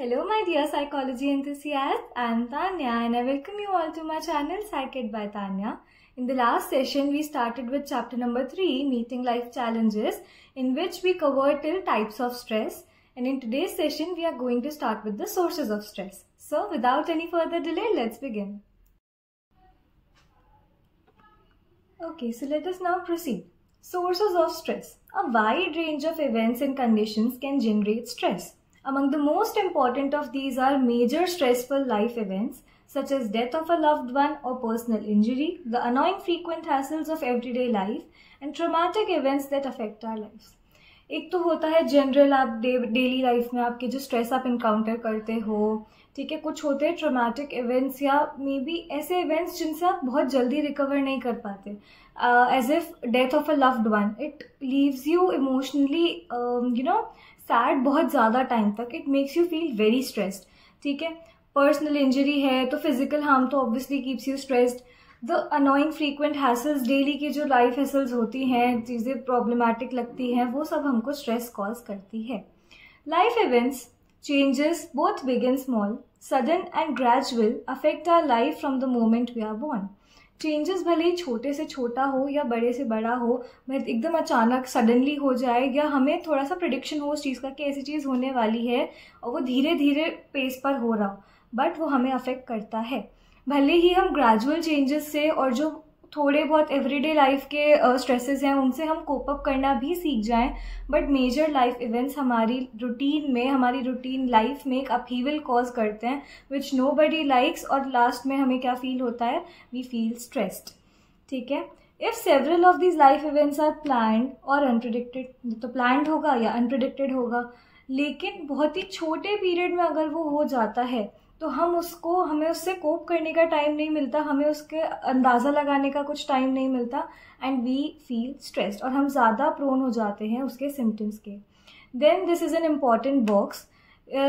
Hello, my dear psychology enthusiasts. I am Tanya and I welcome you all to my channel Psych by Tanya. In the last session, we started with chapter number 3, Meeting Life Challenges, in which we covered till types of stress. And in today's session, we are going to start with the sources of stress. So, without any further delay, let's begin. Okay, so let us now proceed. Sources of stress. A wide range of events and conditions can generate stress. Among the most important of these are major stressful life events such as death of a loved one or personal injury, the annoying frequent hassles of everyday life, and traumatic events that affect our lives. एक तो होता है general, आप daily life में आपके जो stress आप encounter करते हो, ठीक है. कुछ होते हैं ट्रॉमेटिक इवेंट्स या मे बी ऐसे इवेंट्स जिनसे आप बहुत जल्दी रिकवर नहीं कर पाते, as if death of a loved one. It leaves you emotionally sad बहुत ज़्यादा टाइम तक. It makes you feel very stressed, ठीक है. पर्सनल इंजरी है तो फिजिकल हार्म तो obviously keeps you stressed. The annoying frequent hassles, daily की जो लाइफ हैसल्स होती हैं, चीज़ें प्रॉब्लमेटिक लगती हैं, वो सब हमको स्ट्रेस कॉज करती है. Life events changes both big and small, sudden and gradual affect our life from the moment we are born. Changes भले ही छोटे से छोटा हो या बड़े से बड़ा हो, एकदम अचानक सडनली हो जाए या हमें थोड़ा सा प्रिडिक्शन हो उस चीज़ का कि ऐसी चीज़ होने वाली है और वो धीरे धीरे पेस पर हो रहा हो, बट वो हमें अफेक्ट करता है. भले ही हम ग्रेजुअल चेंजेस से और जो थोड़े बहुत एवरीडे लाइफ के स्ट्रेसेस हैं उनसे हम कोप अप करना भी सीख जाएं, बट मेजर लाइफ इवेंट्स हमारी रूटीन लाइफ में एक अपहीवल कॉज करते हैं विच नोबडी लाइक्स. और लास्ट में हमें क्या फील होता है? वी फील स्ट्रेस्ड, ठीक है. If several of these life events are planned और अनप्रिडिक्टेड, तो प्लान्ड होगा या अनप्रिडिक्टेड होगा, लेकिन बहुत ही छोटे पीरियड में अगर वो हो जाता है तो हमें उससे कोप करने का टाइम नहीं मिलता, हमें उसके अंदाज़ा लगाने का कुछ टाइम नहीं मिलता, एंड वी फील स्ट्रेस्ड और हम ज़्यादा प्रोन हो जाते हैं उसके सिम्टम्स के. Then this is an important box.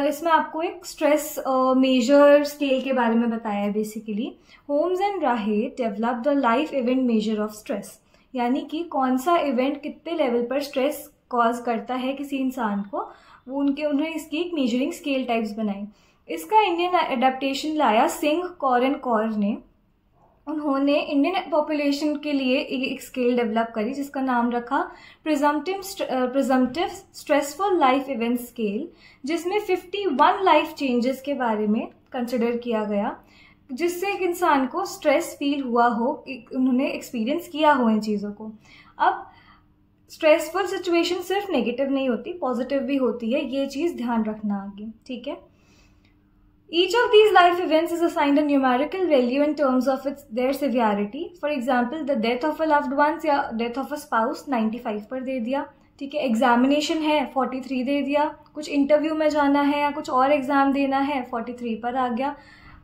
इसमें आपको एक स्ट्रेस मेजर स्केल के बारे में बताया है. बेसिकली होम्स एंड राहे develop the life event measure of stress, यानी कि कौन सा इवेंट कितने लेवल पर स्ट्रेस कॉज करता है किसी इंसान को, वो उन्होंने इसकी एक मेजरिंग स्केल टाइप्स बनाई. इसका इंडियन एडेप्टेशन लाया सिंह, कौर एंड कौर ने. उन्होंने इंडियन पॉपुलेशन के लिए एक स्केल डेवलप करी जिसका नाम रखा presumptive stressful life event scale, जिसमें 51 लाइफ चेंजेस के बारे में कंसिडर किया गया जिससे एक इंसान को स्ट्रेस फील हुआ हो, उन्होंने एक्सपीरियंस किया हो इन चीज़ों को. अब स्ट्रेसफुल सिचुएशन सिर्फ नेगेटिव नहीं होती, पॉजिटिव भी होती है, ये चीज़ ध्यान रखना आगे, ठीक है. Each of these life events is assigned a numerical value in terms of their severity. For example, the death of a loved one या death of a spouse 95 पर दे दिया, ठीक है. एग्जामिनेशन है 43 दे दिया, कुछ इंटरव्यू में जाना है या कुछ और एग्जाम देना है 43 पर आ गया.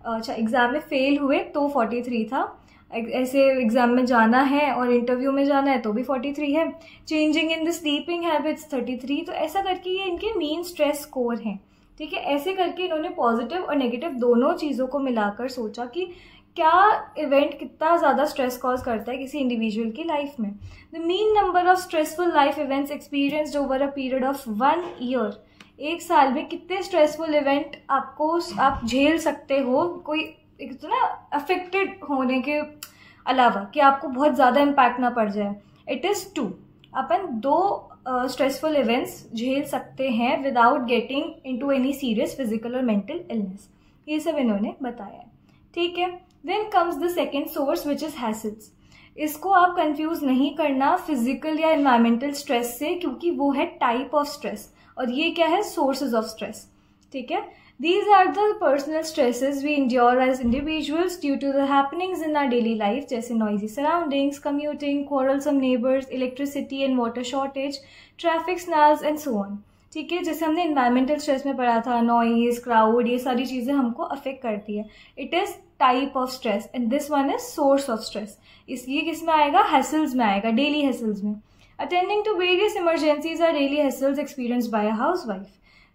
अच्छा, एग्जाम में फेल हुए तो 43 था, ऐसे एग्जाम में जाना है और इंटरव्यू में जाना है तो भी 43 है. Changing in the sleeping habits 33. तो ऐसा करके ये इनके मीन स्ट्रेस स्कोर हैं, ठीक है. ऐसे करके इन्होंने पॉजिटिव और नेगेटिव दोनों चीज़ों को मिलाकर सोचा कि क्या इवेंट कितना ज़्यादा स्ट्रेस कॉज करता है किसी इंडिविजुअल की लाइफ में. The mean number of stressful life events experienced over a period of 1 year. एक साल में कितने स्ट्रेसफुल इवेंट आप झेल सकते हो, कोई एक तो ना अफेक्टेड होने के अलावा कि आपको बहुत ज़्यादा इम्पैक्ट ना पड़ जाए. It is 2. अपन 2 स्ट्रेसफुल इवेंट्स झेल सकते हैं without getting into any serious physical और मेंटल इलनेस. ये सब इन्होंने बताया है, ठीक है. Then comes the second source which is hassles. इसको आप कंफ्यूज नहीं करना फिजिकल या एनवायरमेंटल स्ट्रेस से, क्योंकि वो है टाइप ऑफ स्ट्रेस और ये क्या है? सोर्सेज ऑफ स्ट्रेस, ठीक है. These are the personal stresses we endure as individuals due to the happenings in our daily life, जैसे noisy surroundings, commuting, quarrelsome neighbors, electricity and water shortage, traffic snarls and so on, ठीक है. जैसे हमने environmental stress में पढ़ा था, noise, crowd, ये सारी चीज़ें हमको affect करती है. It is type of stress and this one is source of stress. इसलिए किस में आएगा? hassles में आएगा, daily hassles में. Attending to various emergencies are daily hassles experienced by a housewife.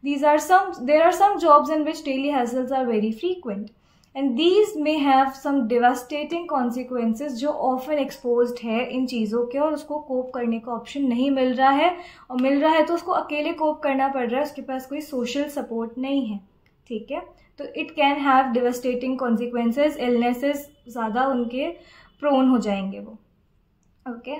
There are some jobs in which daily hassles are very frequent and these may have some devastating consequences जो often exposed है इन चीज़ों के, और उसको कोप करने का option नहीं मिल रहा है, और मिल रहा है तो उसको अकेले कोप करना पड़ रहा है, उसके पास कोई सोशल सपोर्ट नहीं है, ठीक है। तो it can have devastating consequences, illnesses ज़्यादा उनके प्रोन हो जाएंगे वो। ओके,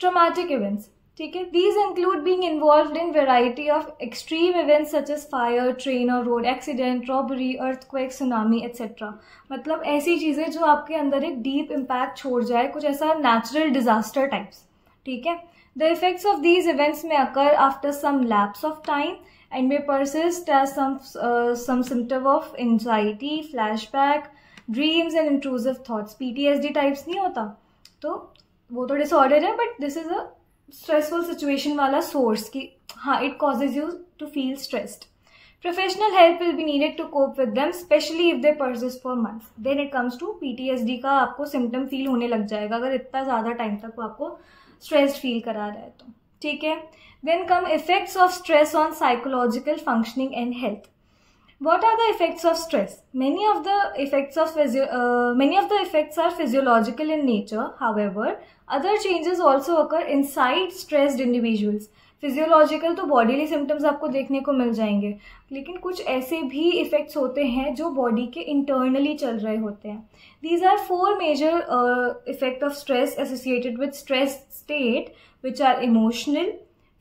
ट्रॉमेटिक इवेंट्स, ठीक है, these include being involved in variety of extreme events such as fire, train और road accident, robbery, earthquake, tsunami etcetera. मतलब ऐसी चीज़ें जो आपके अंदर एक डीप इम्पैक्ट छोड़ जाए, कुछ ऐसा नेचुरल डिजास्टर टाइप्स, ठीक है। The effects of these events may occur after some lapse of time and may persist as some symptom of anxiety, flashback, dreams and intrusive thoughts. PTSD types नहीं होता, तो वो तो disorder है, but this is a stressful situation वाला source कि हाँ, it causes you to feel stressed. Professional help will be needed to cope with them, especially if they persist for months. Then it comes to PTSD का आपको symptom feel होने लग जाएगा अगर इतना ज़्यादा टाइम तक वो आपको stressed feel करा रहा है तो, ठीक है। Then come effects of stress on psychological functioning and health. What are the effects of stress? Many of the effects are physiological in nature. However, other changes also occur inside stressed individuals. Physiological तो bodily symptoms आपको देखने को मिल जाएंगे, लेकिन कुछ ऐसे भी effects होते हैं जो बॉडी के इंटरनली चल रहे होते हैं। These are 4 major effect of stress associated with stress state, which are emotional,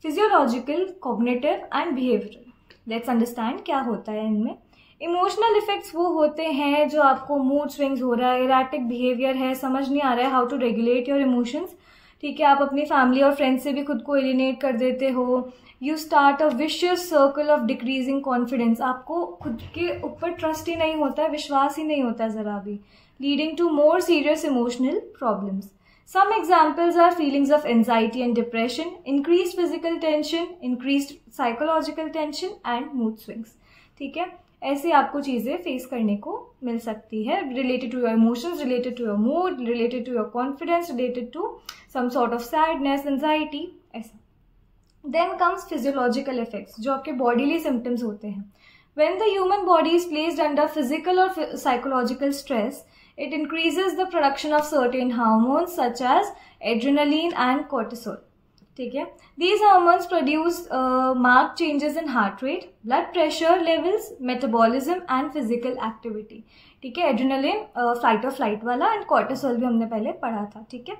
physiological, cognitive and behavioural. Let's understand क्या होता है इनमें। इमोशनल इफेक्ट्स वो होते हैं जो आपको मूड स्विंग्स हो रहा है, इरेटिक बिहेवियर है, समझ नहीं आ रहा है how to regulate your emotions, ठीक है, आप अपनी फैमिली और फ्रेंड्स से भी खुद को एलिनेट कर देते हो। You start a vicious circle of decreasing confidence, आपको खुद के ऊपर ट्रस्ट ही नहीं होता है, विश्वास ही नहीं होता है ज़रा भी, leading to more serious emotional problems. Some examples are feelings of anxiety and depression, increased physical tension, increased psychological tension and mood swings, ठीक है। ऐसे आपको चीज़ें फेस करने को मिल सकती है, related to your emotions, related to your mood, related to your confidence, related to some sort of sadness, anxiety, ऐसा। Then comes physiological effects, जो आपके bodily symptoms होते हैं। When the human body is placed under physical or psychological stress, it increases the production of certain hormones such as adrenaline and cortisol, ठीक है। These hormones produce marked changes in heart rate, blood pressure levels, metabolism and physical activity, ठीक है। Adrenaline flight और flight वाला and cortisol भी हमने पहले पढ़ा था, ठीक है।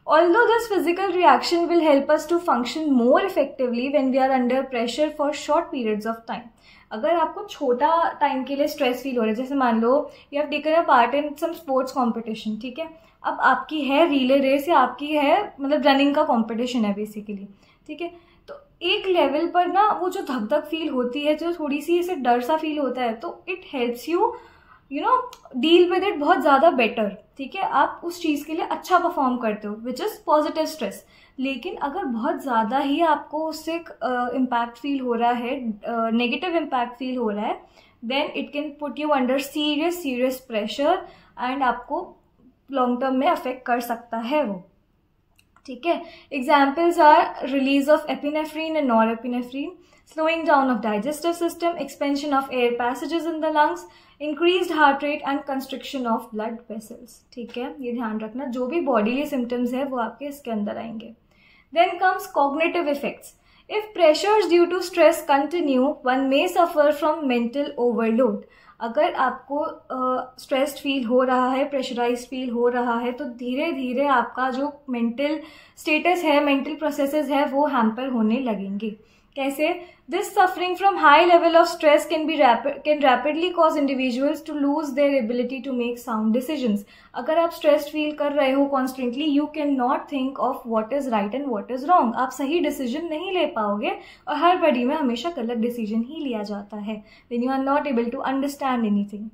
Although this physical reaction will help us to function more effectively when we are under pressure for short periods of time. अगर आपको छोटा टाइम के लिए स्ट्रेस फील हो रहा है, जैसे मान लो you have taken a part in some sports competition, ठीक है, अब आपकी है रिले रेस या आपकी है मतलब रनिंग का कॉम्पिटिशन है बेसिकली, ठीक है, तो एक लेवल पर ना वो जो धक धक फील होती है, जो थोड़ी सी ऐसे डर सा फील होता है, तो it helps you deal with it बहुत ज़्यादा बेटर, ठीक है, आप उस चीज़ के लिए अच्छा परफॉर्म करते हो, विच इज़ पॉजिटिव स्ट्रेस। लेकिन अगर बहुत ज़्यादा ही आपको उससे इम्पैक्ट फील हो रहा है, नेगेटिव इम्पैक्ट फील हो रहा है, then it can put you under serious pressure and आपको लॉन्ग टर्म में अफेक्ट कर सकता है वो, ठीक है। Examples are release of epinephrine and norepinephrine, slowing down of digestive system, expansion of air passages in the lungs, increased heart rate and constriction of blood vessels, ठीक है, ये ध्यान रखना, जो भी bodily symptoms है वो आपके इसके अंदर आएंगे। Then comes cognitive effects. If pressures due to stress continue, one may suffer from mental overload. अगर आपको स्ट्रेस्ड फील हो रहा है, प्रेशराइज फील हो रहा है, तो धीरे धीरे आपका जो मेंटल स्टेटस है, मेंटल प्रोसेसेस है, वो हैम्पर होने लगेंगे। कैसे? This suffering from high level of stress can rapidly cause individuals to lose their ability to make sound decisions. अगर आप स्ट्रेस फील कर रहे हो constantly, you can not think of what is right and what is wrong. आप सही decision नहीं ले पाओगे और हर बड़ी में हमेशा गलत डिसीजन ही लिया जाता है when you are not able to understand anything.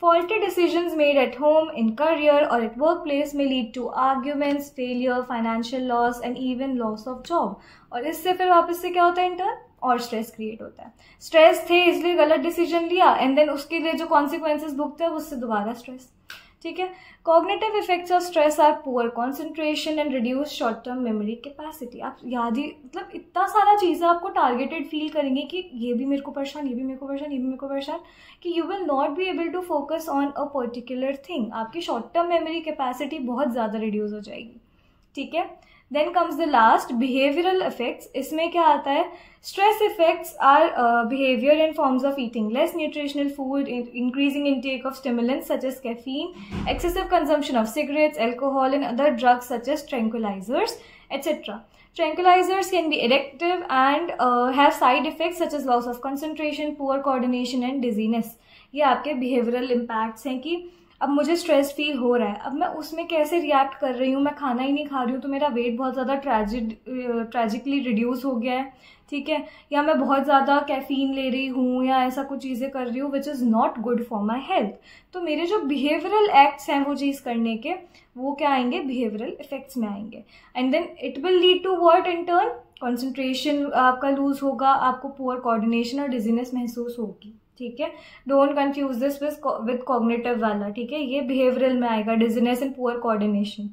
Faulty decisions made at home, in career or at workplace may lead to arguments, failure, financial loss and even loss of job. और इससे फिर वापस से क्या होता है इंटर्न? और stress create होता है। स्ट्रेस थे इसलिए गलत डिसीजन लिया एंड देन उसके लिए जो कॉन्सिक्वेंसेज भुगते हैं उससे दोबारा स्ट्रेस, ठीक है। Cognitive effects of stress are poor concentration and reduce short term memory capacity. आप याद ही मतलब इतना सारा चीज़ें आपको टारगेटेड फील करेंगे कि ये भी मेरे को परेशान, ये भी मेरे को परेशान, ये भी मेरे को परेशान, कि you will not be able to focus on a particular thing. आपकी शॉर्ट टर्म मेमोरी कैपेसिटी बहुत ज़्यादा रिड्यूस हो जाएगी, ठीक है। Then comes the last behavioural effects. इसमें क्या आता है? Stress effects are behaviour in forms of eating less nutritional food, increasing intake of stimulants such as caffeine, excessive consumption of cigarettes, alcohol and other drugs such as tranquilizers, etc. Tranquilizers can be addictive and have side effects such as loss of concentration, poor coordination and dizziness. ये आपके behavioral impacts हैं कि अब मुझे stress feel हो रहा है, अब मैं उसमें कैसे रिएक्ट कर रही हूँ. मैं खाना ही नहीं खा रही हूँ तो मेरा वेट बहुत ज़्यादा ट्रेजिकली रिड्यूस हो गया है, ठीक है, या मैं बहुत ज़्यादा कैफीन ले रही हूँ या ऐसा कुछ चीज़ें कर रही हूँ which is not good for my health. तो मेरे जो बिहेवियरल एक्ट्स हैं वो चीज़ करने के, वो क्या आएंगे? बिहेवियरल इफेक्ट्स में आएंगे. And then it will lead to what in turn? Concentration आपका लूज होगा, आपको पुअर कोऑर्डिनेशन और डिजीनेस महसूस होगी, ठीक है. Don't confuse this with cognitive वाला, ठीक है, ये बिहेवियरल में आएगा, dizziness and poor coordination.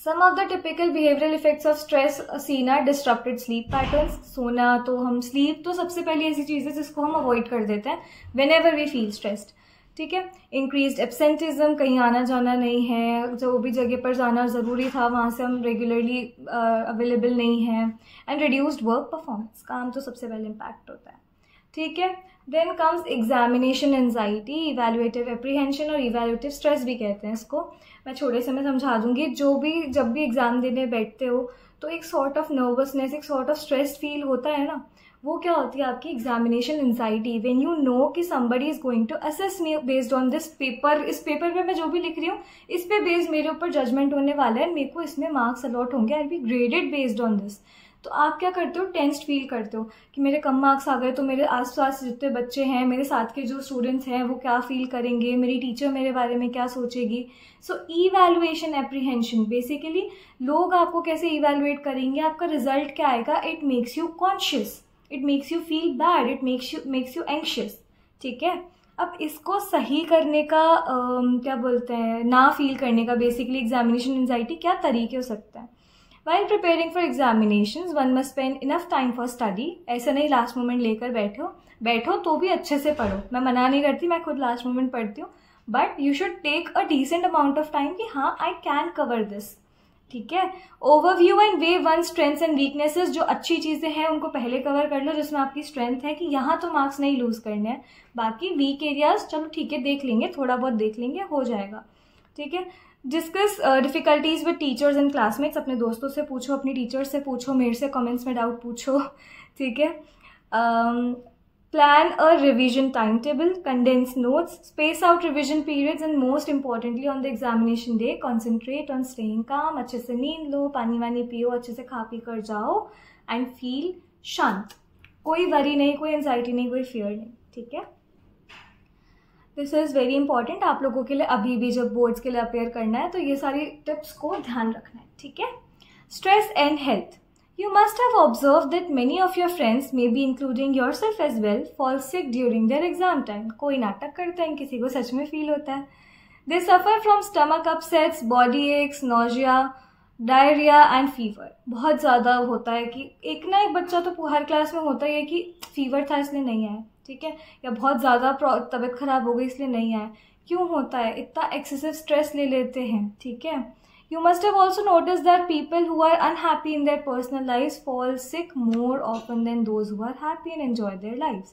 Some of the typical behavioural effects of stress seen are disrupted sleep patterns. सोना, तो हम स्लीप तो सबसे पहले ऐसी चीज़ है जिसको हम अवॉइड कर देते हैं whenever we feel stressed, ठीक है. इंक्रीज्ड एब्सेंटिज्म, कहीं आना जाना नहीं है, जो भी जगह पर जाना ज़रूरी था वहाँ से हम रेगुलरली अवेलेबल नहीं हैं. एंड रिड्यूस्ड वर्क परफॉर्मेंस, काम तो सबसे पहले इम्पैक्ट होता है, ठीक है. Then comes examination anxiety, evaluative apprehension और इवैल्यूएटिव स्ट्रेस भी कहते हैं इसको. मैं छोटे से में समझा दूंगी. जब भी एग्जाम देने बैठते हो तो एक सॉर्ट ऑफ नर्वसनेस, एक सॉर्ट ऑफ स्ट्रेस फील होता है ना, वो क्या होती है? आपकी examination anxiety. When you know कि somebody is going to assess me based on this paper, इस पेपर पे मैं जो भी लिख रही हूँ इस पे बेस्ड मेरे ऊपर जजमेंट होने वाला है, मेरे को इसमें मार्क्स अलॉट होंगे, I be graded based on this. तो आप क्या करते हो? टेंस्ड फील करते हो कि मेरे कम मार्क्स आ गए तो मेरे आसपास जितने बच्चे हैं, मेरे साथ के जो स्टूडेंट्स हैं वो क्या फील करेंगे, मेरी टीचर मेरे बारे में क्या सोचेगी. सो इवैल्यूएशन एप्रीहेंशन, बेसिकली लोग आपको कैसे इवैल्यूएट करेंगे, आपका रिजल्ट क्या आएगा. It makes you conscious, it makes you feel bad, it makes you anxious, ठीक है. अब इसको सही करने का क्या बोलते हैं, ना फील करने का, बेसिकली एग्जामिनेशन एंजाइटी, क्या तरीके हो सकता है? While preparing for examinations, one must spend enough time for study. ऐसा नहीं लास्ट मोमेंट लेकर बैठो तो भी अच्छे से पढ़ो. मैं मना नहीं करती, मैं खुद लास्ट मोमेंट पढ़ती हूँ, but you should take a decent amount of time कि हाँ आई कैन कवर दिस, ठीक है. Overview and weigh one strengths and weaknesses, जो अच्छी चीज़ें हैं उनको पहले कवर कर लो, जिसमें आपकी स्ट्रेंथ है कि यहाँ तो मार्क्स नहीं लूज करने हैं, बाकी वीक एरियाज चलो ठीक है देख लेंगे, थोड़ा बहुत देख लेंगे, हो जाएगा, ठीक है. Discuss difficulties with teachers and classmates, अपने दोस्तों से पूछो, अपनी टीचर्स से पूछो, मेरे से कमेंट्स में डाउट पूछो, ठीक है. Plan a revision time table, condense notes, space out revision periods and most importantly on the examination day concentrate on staying काम. अच्छे से नींद लो, पानी वानी पियो, अच्छे से खा पी कर जाओ एंड फील शांत. कोई वरी नहीं, कोई एंजाइटी नहीं, कोई फियर नहीं, ठीक है. दिस इज़ वेरी इंपॉर्टेंट आप लोगों के लिए, अभी भी जब बोर्ड्स के लिए अपेयर करना है तो ये सारी टिप्स को ध्यान रखना है, ठीक है. Stress and health, you must have observe that many of your friends may be including yourself as well fall sick during their exam time. कोई नाटक करते हैं, किसी को सच में फील होता है. They suffer from stomach upsets, body aches, nausea, diarrhoea and fever. बहुत ज़्यादा होता है कि एक बच्चा तो हर क्लास में होता ही है कि फीवर था इसलिए नहीं आया, ठीक है, या बहुत ज़्यादा तबीयत खराब हो गई इसलिए नहीं आया. क्यों होता है? इतना एक्सेसिव स्ट्रेस ले लेते हैं, ठीक है. You must have also notice that people who are unhappy in their personal life fall sick more often than those who are happy and enjoy their life.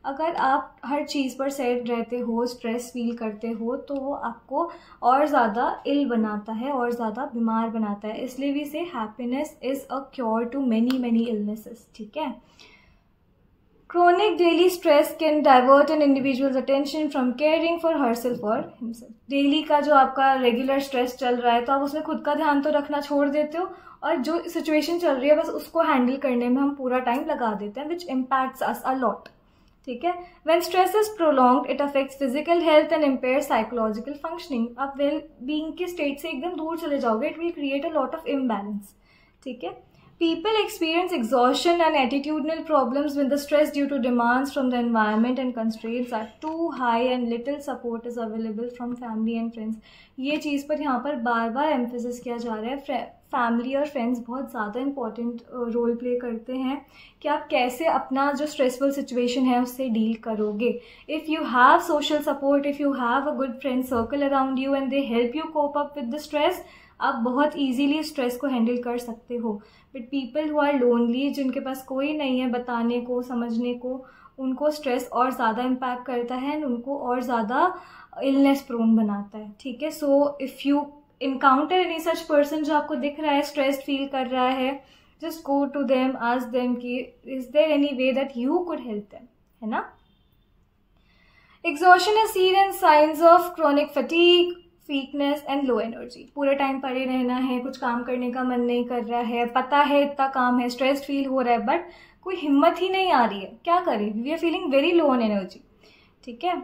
अगर आप हर चीज़ पर सेट रहते हो, स्ट्रेस फील करते हो, तो वो आपको और ज़्यादा इल बनाता है और ज़्यादा बीमार बनाता है. इसलिए भी से happiness is a cure to many illnesses, ठीक है. Chronic daily stress can divert an individual's attention from caring for herself or himself. Daily का जो आपका रेगुलर स्ट्रेस चल रहा है तो आप उसमें खुद का ध्यान तो रखना छोड़ देते हो और जो सिचुएशन चल रही है बस उसको हैंडल करने में हम पूरा टाइम लगा देते हैं, विच इम्पैक्ट्स अस अ लॉट, ठीक है. When stress is prolonged, it affects physical health and impairs psychological functioning. आप वेल बीइंग के स्टेट से एकदम दूर चले जाओगे, it will create a lot of imbalance, ठीक है. People experience exhaustion and attitudinal problems when the stress due to demands from the environment and constraints are too high and little support is available from family and friends. ये चीज़ पर यहाँ पर बार बार emphasis किया जा रहा है. फैमिली और friends बहुत ज़्यादा इंपॉर्टेंट रोल प्ले करते हैं कि आप कैसे अपना जो स्ट्रेसफुल सिचुएशन है उससे डील करोगे. If you have social support, if you have a good friend circle around you and they help you cope up with the stress, आप बहुत इजीली स्ट्रेस को हैंडल कर सकते हो। But people who are lonely, जिनके पास कोई नहीं है बताने को, समझने को, उनको स्ट्रेस और ज़्यादा इम्पैक्ट करता है एंड उनको और ज़्यादा इलनेस प्रोन बनाता है। ठीक है, so if you encounter any such person जो आपको दिख रहा है स्ट्रेस्ड फील कर रहा है, just go to them, ask them कि is there any way that you could help them, है ना। Exhaustion is seen in signs of chronic fatigue, weakness and low energy. पूरे टाइम पड़े रहना है, कुछ काम करने का मन नहीं कर रहा है, पता है इतना काम है, स्ट्रेस्ड फील हो रहा है, बट कोई हिम्मत ही नहीं आ रही है, क्या करें, we are feeling very low on energy. ठीक है,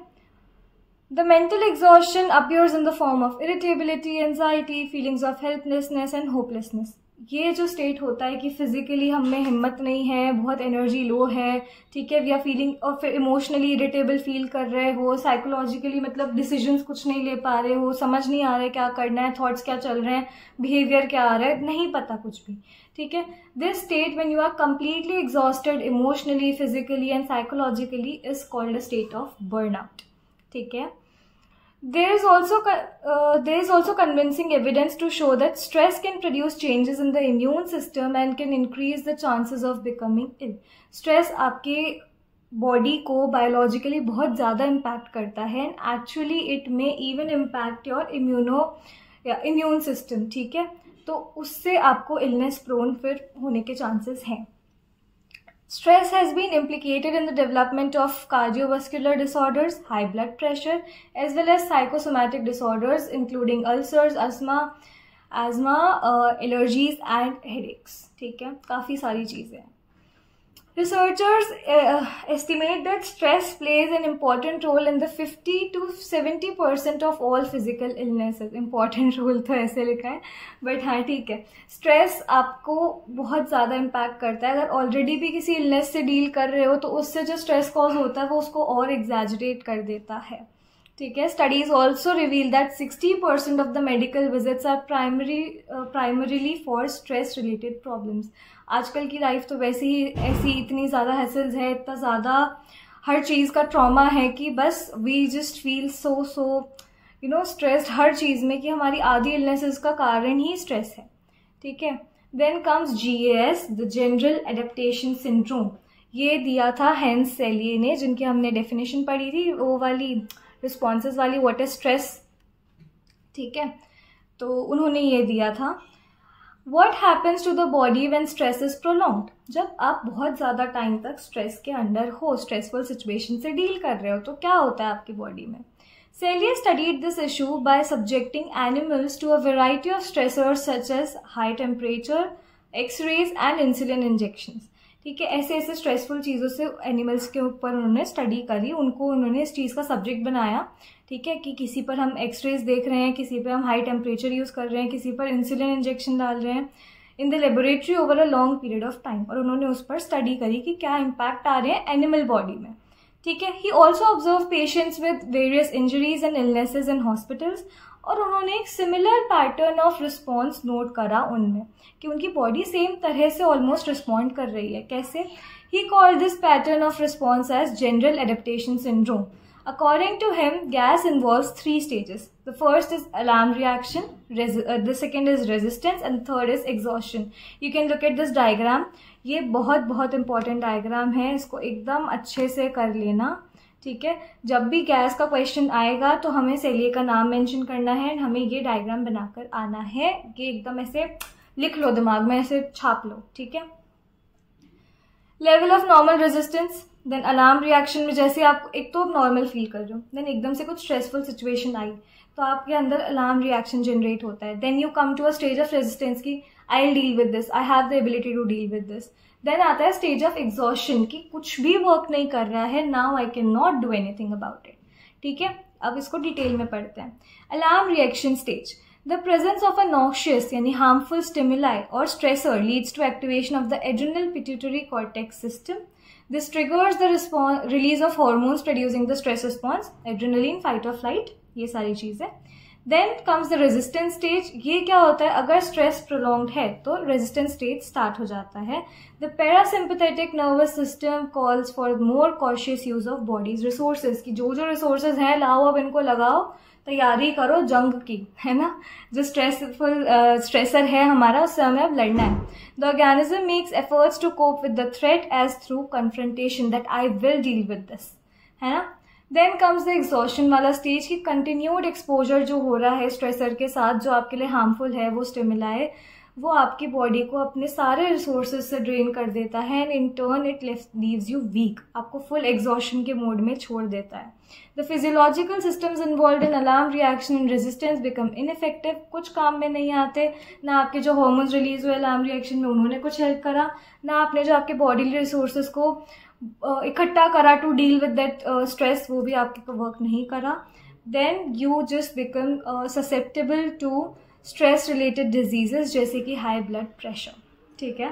the mental exhaustion appears in the form of irritability, anxiety, feelings of helplessness and hopelessness। ये जो स्टेट होता है कि फिजिकली हम में हिम्मत नहीं है, बहुत एनर्जी लो है, ठीक है, वी आर फीलिंग, और फिर इमोशनली इरिटेबल फील कर रहे हो, साइकोलॉजिकली मतलब डिसीजंस कुछ नहीं ले पा रहे हो, समझ नहीं आ रहा है क्या करना है, थॉट्स क्या चल रहे हैं, बिहेवियर क्या आ रहा है, नहीं पता कुछ भी। ठीक है, this state when you are completely exhausted emotionally, physically and psychologically is called a state of burnout. ठीक है, there is also convincing evidence to show that stress can produce changes in the immune system and can increase the chances of becoming ill। stress आपके body को biologically बहुत ज़्यादा impact करता है and actually it may even impact your immune system. ठीक है, तो उससे आपको इलनेस प्रोन फिर होने के चांसेस हैं। Stress has been implicated in the development of cardiovascular disorders, high blood pressure, as well as psychosomatic disorders including ulcers, asthma, allergies and headaches। ठीक है, काफ़ी सारी चीज़ें हैं। Researchers estimate that stress plays an important role in the 50 to 70% of all physical illnesses। important role तो ऐसे लिखा है, बट हाँ ठीक है, स्ट्रेस आपको बहुत ज़्यादा इम्पैक्ट करता है। अगर ऑलरेडी भी किसी इलनेस से डील कर रहे हो तो उससे जो स्ट्रेस कॉज होता है वो उसको और एग्जैजरेट कर देता है। ठीक है, studies also reveal that 60% of the medical visits are primarily for stress related problems. आजकल की लाइफ तो वैसे ही ऐसी इतनी ज़्यादा हैसल्स है, इतना ज़्यादा हर चीज़ का ट्रॉमा है कि बस we just feel so stressed हर चीज़ में, कि हमारी आधी इलनेसेस का कारण ही स्ट्रेस है। ठीक है, then comes GAS, the general adaptation syndrome. ये दिया था हेंस सेलिए ने, जिनकी हमने डेफिनेशन पढ़ी थी, वो वाली रिस्पॉन्सेज वाली, व्हाट इज स्ट्रेस। ठीक है, तो उन्होंने ये दिया था। What happens to the body when stress is prolonged? जब आप बहुत ज़्यादा टाइम तक स्ट्रेस के अंडर हो, स्ट्रेसफुल सिचुएशन से डील कर रहे हो, तो क्या होता है आपकी बॉडी में। Selye studied this issue by subjecting animals to a variety of stressors such as high temperature, X-rays and insulin injections। ठीक है, ऐसे ऐसे स्ट्रेसफुल चीज़ों से एनिमल्स के ऊपर उन्होंने स्टडी करी, उनको उन्होंने इस चीज़ का सब्जेक्ट बनाया। ठीक है, कि किसी पर हम एक्सरेज देख रहे हैं, किसी पर हम हाई टेम्परेचर यूज़ कर रहे हैं, किसी पर इंसुलिन इंजेक्शन डाल रहे हैं in the laboratory over a long period of time, और उन्होंने उस पर स्टडी करी कि क्या इम्पैक्ट आ रहे हैं एनिमल बॉडी में। ठीक है, he also observe patients with various injuries and illnesses in hospitals, और उन्होंने एक similar pattern of response note करा उनमें, कि उनकी बॉडी सेम तरह से ऑलमोस्ट रिस्पॉन्ड कर रही है। कैसे? He called this pattern of response as general adaptation syndrome. According to him, gas involves 3 stages. The first is alarm reaction, the second is resistance, and third is exhaustion. You can look at this diagram. ये बहुत बहुत important diagram है, इसको एकदम अच्छे से कर लेना। ठीक है, जब भी गैस का क्वेश्चन आएगा तो हमें सेलिए का नाम मेंशन करना है, हमें ये डायग्राम बनाकर आना है। ये एकदम ऐसे लिख लो, दिमाग में ऐसे छाप लो। ठीक है, level of normal resistance, then alarm reaction में जैसे आप एक तो नॉर्मल फील कर रहे हो, देन एकदम से कुछ स्ट्रेसफुल सिचुएशन आई तो आपके अंदर अलार्म रिएक्शन जनरेट होता है। Then you come to a stage of resistance की I will deal with this, I have the ability to deal with this. Then आता है स्टेज ऑफ एग्जॉशन की कुछ भी वर्क नहीं कर रहा है, now I can not do anything about it. ठीक है, अब इसको डिटेल में पढ़ते हैं। Alarm reaction stage, the presence of a noxious यानी harmful stimuli or stressor leads to activation of the adrenal pituitary cortex system. This triggers the release of hormones producing the stress response, adrenaline, fight or flight, ये सारी चीजें। Then comes the resistance stage. ये क्या होता है, अगर stress prolonged है तो रेजिस्टेंस स्टेज स्टार्ट हो जाता है। The parasympathetic nervous system calls for more cautious use of bodies resources, की जो जो रिसोर्सेज हैं लाओ अब इनको लगाओ, तैयारी करो जंग की, है ना। जो स्ट्रेसर है हमारा, उससे हमें अब लड़ना है। The organism makes efforts to cope with the threat as through confrontation that I will deal with this, है ना। देन कम्स द एग्जॉशन वाला स्टेज, की कंटिन्यूड एक्सपोजर जो हो रहा है स्ट्रेसर के साथ, जो आपके लिए हार्मफुल है, वो स्टिमुलाई, वो आपकी बॉडी को अपने सारे रिसोर्सेज से ड्रेन कर देता है and in turn it leaves you weak, आपको फुल एग्जॉशन के मोड में छोड़ देता है। The physiological systems involve in alarm reaction and resistance become ineffective, कुछ काम में नहीं आते, ना आपके जो हार्मोन्स रिलीज हुए अलार्म रिएक्शन में उन्होंने कुछ हेल्प करा, ना आपने जो आपके बॉडी रिसोर्सेज को इकट्ठा करा to deal with that stress, वो भी आपके वर्क नहीं करा। Then you just become susceptible to stress related diseases जैसे कि हाई ब्लड प्रेशर, ठीक है।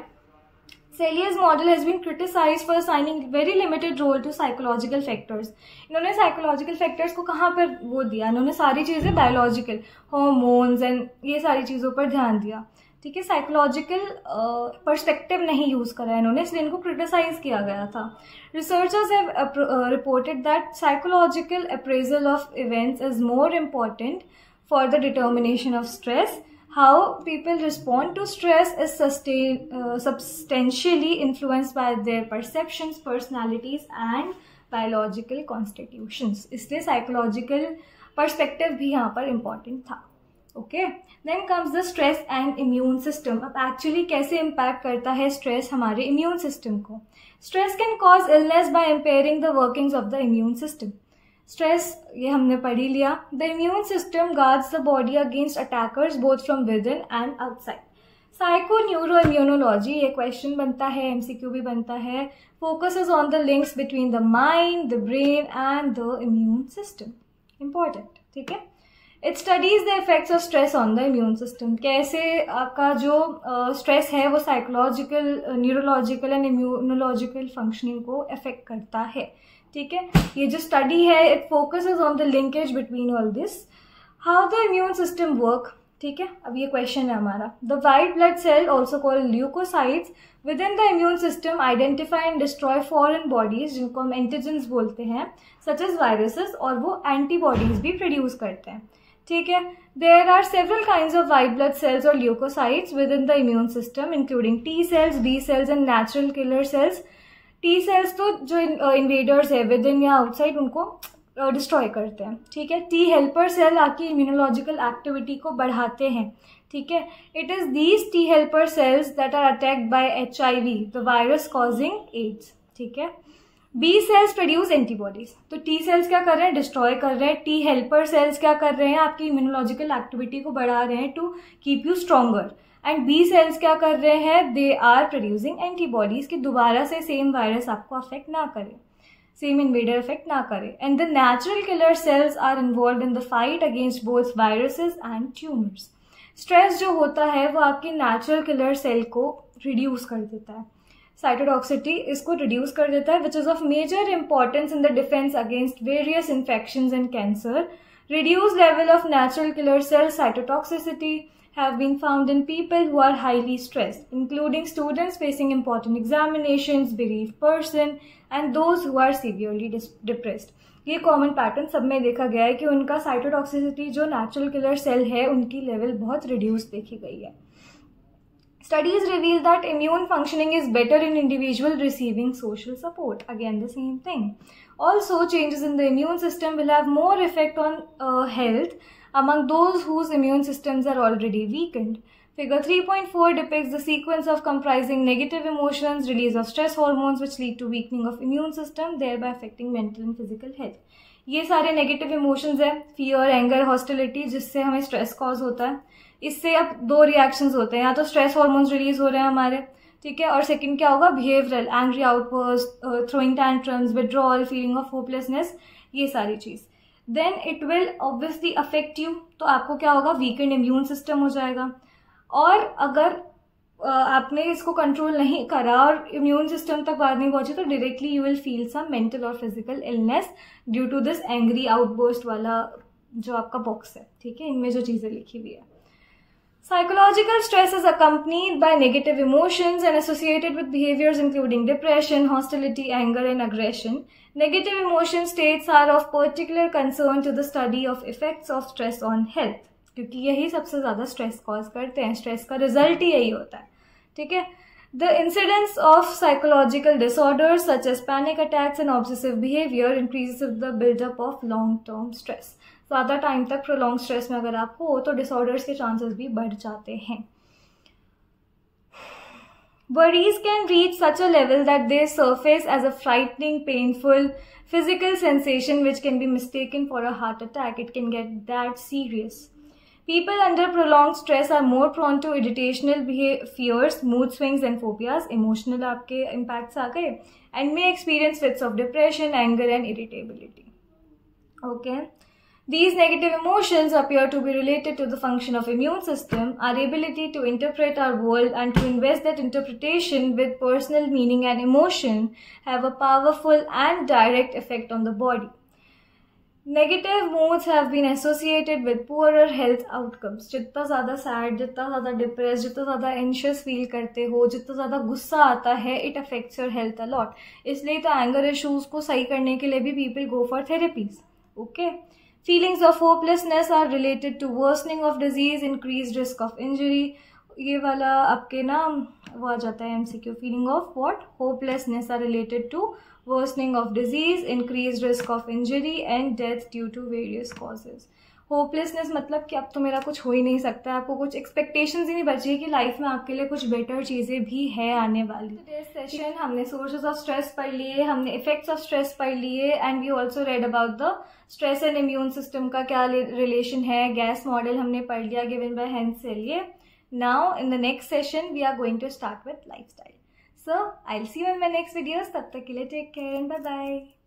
Selye's model has been criticised for assigning very limited role to psychological factors. इन्होंने साइकोलॉजिकल फैक्टर्स को कहाँ पर वो दिया, इन्होंने सारी चीज़ें बायोलॉजिकल, हार्मोन्स एंड ये सारी चीज़ों पर ध्यान दिया, ठीक है। साइकोलॉजिकल पर्सपेक्टिव नहीं यूज़ करा इन्होंने, इसलिए इनको क्रिटिसाइज किया गया था। Researchers have reported that psychological appraisal of events is more important for the determination of stress. How people respond to stress is substantially influenced by their perceptions, personalities and biological constitutions. इसलिए psychological perspective भी यहाँ पर important था। Okay, then comes the stress and immune system. अब actually कैसे impact करता है stress हमारे immune system को? Stress can cause illness by impairing the workings of the immune system. Stress ये हमने पढ़ ही लिया। The immune system guards the body against attackers both from with in and outside. Psycho neuro immunology, ये question बनता है, MCQ भी बनता है, focuses on the links between the mind, the brain and the immune system. Important, ठीक है। It studies the effects of stress on the immune system, कैसे आपका जो स्ट्रेस है वो psychological, neurological and immunological functioning को अफेक्ट करता है, ठीक है। ये जो स्टडी है it focuses on the linkage between all this. How the immune system work, ठीक है। अब ये क्वेश्चन है हमारा। The white blood cell also called leucocytes within the immune system identify and destroy foreign bodies, जिनको हम antigens बोलते हैं, सच एज वायरसेस, और वो एंटीबॉडीज भी प्रोड्यूस करते हैं, ठीक है। There are several kinds of white blood cells और leukocytes within the immune system including T cells, B cells and natural killer cells. T cells तो जो इन्वेडर्स है विद इन या आउटसाइड उनको डिस्ट्रॉय करते हैं, ठीक है। टी हेल्पर सेल आपकी इम्यूनोलॉजिकल एक्टिविटी को बढ़ाते हैं, ठीक है। It is these T helper cells that are attacked by HIV, the virus causing AIDS, ठीक है। बी सेल्स प्रोड्यूस एंटीबॉडीज, तो टी सेल्स क्या कर रहे हैं, डिस्ट्रॉय कर रहे हैं। टी हेल्पर सेल्स क्या कर रहे हैं, आपकी इम्यूनोलॉजिकल एक्टिविटी को बढ़ा रहे हैं to keep you stronger. And B cells क्या कर रहे हैं, दे आर प्रोड्यूसिंग एंटीबॉडीज, कि दोबारा से सेम वायरस आपको अफेक्ट ना करे, सेम इन्वेडर अफेक्ट ना करे। And the natural killer cells are involve in the fight against both viruses and tumours. Stress जो होता है वो आपकी नेचुरल किलर सेल को रिड्यूस कर देता है, साइटोटॉक्सिटी इसको रिड्यूस कर देता है, which is of major importance in the defence against various infections and cancer. Reduce level of natural killer cell cytotoxicity have been found in people who are highly stressed, including students facing important examinations, bereaved person, and those who are severely depressed. ये common pattern सब में देखा गया है कि उनका cytotoxicity जो natural killer cell है उनकी लेवल बहुत रिड्यूस देखी गई है। Studies reveal that immune functioning is better in individual receiving social support. Again, the same thing. Also, changes in the immune system will have more effect on health among those whose immune systems are already weakened. Figure 3.4 depicts the sequence of comprising negative emotions, release of stress hormones which lead to weakening of immune system, thereby affecting mental and physical health. ये सारे negative emotions है, fear, anger, hostility, जिससे हमें stress cause होता है। इससे अब दो रिएक्शंस होते हैं, या तो स्ट्रेस हार्मोन्स रिलीज हो रहे हैं हमारे, ठीक है, और सेकंड क्या होगा, behavioural, angry outburst, throwing tantrums, withdrawal, feeling of hopelessness, ये सारी चीज। Then it will obviously affect you, तो आपको क्या होगा, वीकेंड इम्यून सिस्टम हो जाएगा। और अगर आपने इसको कंट्रोल नहीं करा और इम्यून सिस्टम तक बात नहीं पहुंची, तो directly you will feel some mental और physical illness due to this angry outburst वाला जो आपका बॉक्स है, ठीक है, इनमें जो चीज़ें लिखी हुई है. Psychological stress is accompanied by negative emotions and associated with behaviors including depression, hostility, anger, and aggression. Negative emotion states are of particular concern to the study of effects of stress on health, क्योंकि यही सबसे ज़्यादा stress cause करते हैं. Stress का result ही यही होता है, ठीक है. The incidence of psychological disorders such as panic attacks and obsessive behavior increases with the buildup of long-term stress. ज़्यादा टाइम तक प्रोलॉन्ग स्ट्रेस में अगर आप हो तो डिसऑर्डर्स के चांसेस भी बढ़ जाते हैं. Worries can reach such a level that they surface as a frightening, painful, physical sensation which can be mistaken for a heart attack. It can get that serious. People under prolonged stress are more prone to irritational fears, mood swings and phobias. Emotional आपके impacts आ गए, and may experience fits of depression, anger and irritability. Okay. These negative emotions appear to be related to the function of immune system, our ability to interpret our world and to invest that interpretation with personal meaning and emotion have a powerful and direct effect on the body. Negative moods have been associated with poorer health outcomes. जितना ज़्यादा sad, जितना ज़्यादा depress, जितना ज़्यादा anxious feel करते हो, जितना ज़्यादा गुस्सा आता है, it affects your health a lot. इसलिए तो एंगर इश्यूज को सही करने के लिए भी people go for therapies. Okay. Feelings of hopelessness are related to worsening of disease, increased risk of injury. ये वाला आपके ना वो आ जाता है MCQ. Feeling of what? Hopelessness are related to worsening of disease, increased risk of injury and death due to various causes. Hopelessness मतलब कि अब तो मेरा कुछ हो ही नहीं सकता है, आपको कुछ एक्सपेक्टेशंस ही नहीं बची कि लाइफ में आपके लिए कुछ बेटर चीज़ें भी है आने वाली. सेशन हमने सोर्सेज ऑफ स्ट्रेस पढ़ लिए, हमने इफेक्ट्स ऑफ स्ट्रेस पढ़ लिए, and we also read about the stress and immune system का क्या रिलेशन है. गैस मॉडल हमने पढ़ लिया गिवन बाय हेंसेल. ये now in the next session we are going to start with lifestyle. So I'll see you in my next videos. तब तक के लिए take care and bye bye.